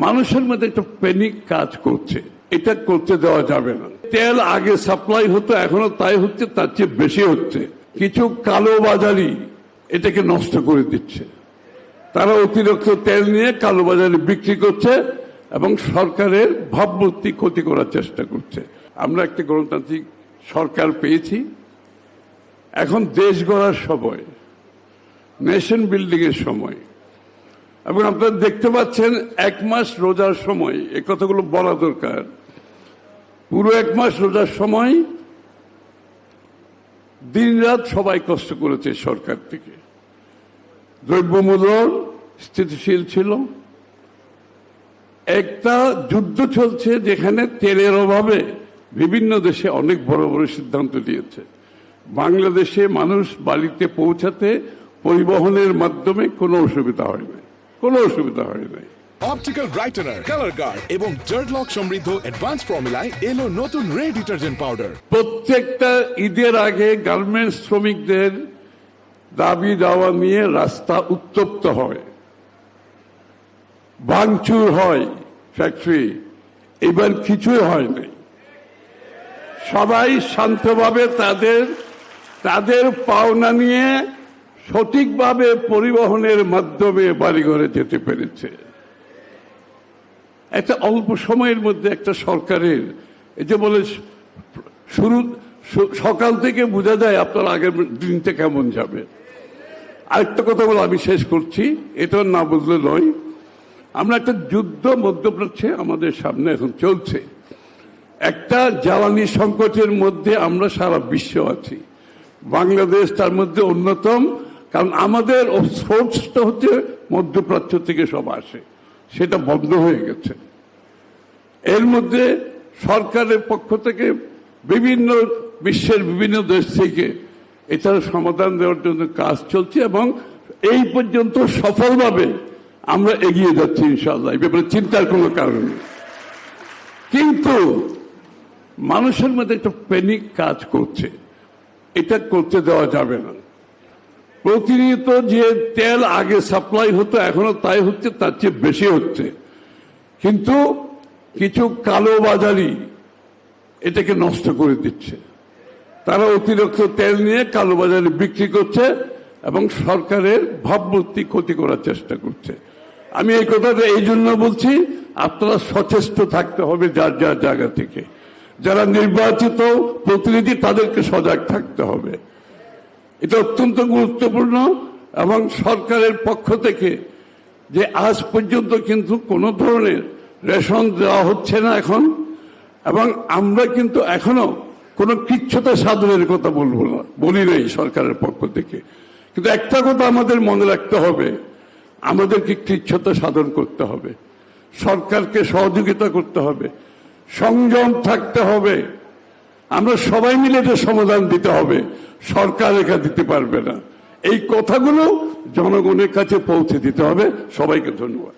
মানুষের মধ্যে একটা প্যানিক কাজ করছে, এটা করতে দেওয়া যাবে না। তেল আগে সাপ্লাই হতো, এখনো তাই হচ্ছে, তার চেয়ে বেশি হচ্ছে। কিছু কালোবাজারি এটাকে নষ্ট করে দিচ্ছে। তারা অতিরিক্ত তেল নিয়ে কালোবাজারে বিক্রি করছে এবং সরকারের ভাবমূর্তি ক্ষতি করার চেষ্টা করছে। আমরা একটা গণতান্ত্রিক সরকার পেয়েছি, এখন দেশ গড়ার সময়, নেশন বিল্ডিং এর সময়। এবং আপনারা দেখতে পাচ্ছেন 1 মাস রোজার সময়, এই কথাগুলো বলা দরকার। পুরো 1 মাস রোজার সময় দিনরাত সবাই কষ্ট করেছে সরকার থেকে। দ্রব্যমূল্য স্থিতিশীল ছিল। একটা যুদ্ধ চলছে যেখানে তেলের অভাবে বিভিন্ন দেশে অনেক বড় বড় সিদ্ধান্ত নিয়েছে। বাংলাদেশে মানুষ বাড়িতে পৌঁছাতে পরিবহনের মাধ্যমে কোনো অসুবিধা হয় না, কোনো অসুবিধা হয় নাই। অপটিক্যাল ব্রাইটেনার, কালার গার্ড এবং জার্ড লক সমৃদ্ধ অ্যাডভান্স ফর্মুলায় এলো নতুন রে ডিটারজেন্ট পাউডার। প্রত্যেকটা ঈদের আগে গার্মেন্টস শ্রমিকদের দাবি দাওয়া নিয়ে রাস্তা উত্তপ্ত হয়, ভাঙচুর হয় ফ্যাক্টরি। এবার কিছুই হয় নাই। সবাই শান্তভাবে তাদের পাওনা নিয়ে সঠিকভাবে পরিবহনের মাধ্যমে বাড়িঘরে যেতে পেরেছে। একটা অল্প সময়ের মধ্যে একটা সরকারের, এই যে বলে শুরু সকাল থেকে বোঝা যায় আপনার আগের দিনটা কেমন যাবে। আরেকটা কথা বলে আমি শেষ করছি, এটা না বুঝলে নয়। আমরা একটা যুদ্ধ মধ্যপ্রাচ্যে আমাদের সামনে এখন চলছে। একটা জ্বালানি সংকটের মধ্যে আমরা সারা বিশ্ব আছি, বাংলাদেশ তার মধ্যে অন্যতম। কারণ আমাদের সোর্সটা হচ্ছে মধ্যপ্রাচ্য থেকে সব আসে, সেটা বন্ধ হয়ে গেছে। এর মধ্যে সরকারের পক্ষ থেকে বিভিন্ন বিশ্বের বিভিন্ন দেশ থেকে এটার সমাধান দেওয়ার জন্য কাজ চলছে এবং এই পর্যন্ত সফলভাবে আমরা এগিয়ে যাচ্ছি ইনশাআল্লাহ। এই ব্যাপারে চিন্তার কোনো কারণ নেই। কিন্তু মানুষের মধ্যে একটা প্যানিক কাজ করছে, এটা করতে দেওয়া যাবে না। প্রতিনিয়ত যে তেল আগে সাপ্লাই হতো, এখনো তাই হচ্ছে, তার চেয়ে বেশি হচ্ছে। কিন্তু কিছু কালোবাজারি এটাকে নষ্ট করে দিচ্ছে। তারা অতিরিক্ত তেল নিয়ে কালোবাজারে বিক্রি করছে এবং সরকারের ভাবমূর্তি ক্ষতি করার চেষ্টা করছে। আমি এই কথাটা এই জন্য বলছি, আপনারা সচেষ্ট থাকতে হবে যার যার জায়গা থেকে। যারা নির্বাচিত প্রতিনিধি তাদেরকে সজাগ থাকতে হবে। এটা অত্যন্ত গুরুত্বপূর্ণ। এবং সরকারের পক্ষ থেকে যে আজ পর্যন্ত কিন্তু কোনো ধরনের রেশন দেওয়া হচ্ছে না এখন, এবং আমরা কিন্তু এখনো কোনো কৃচ্ছতা সাধনের কথা বলবো না, বলি নাই সরকারের পক্ষ থেকে। কিন্তু একটা কথা আমাদের মনে রাখতে হবে, আমাদেরকে কৃচ্ছতা সাধন করতে হবে, সরকারকে সহযোগিতা করতে হবে, সংযম থাকতে হবে। আমরা সবাই মিলে এটা সমাধান দিতে হবে, সরকার একা দিতে পারবে না। এই কথাগুলো জনগণের কাছে পৌঁছে দিতে হবে। সবাইকে ধন্যবাদ।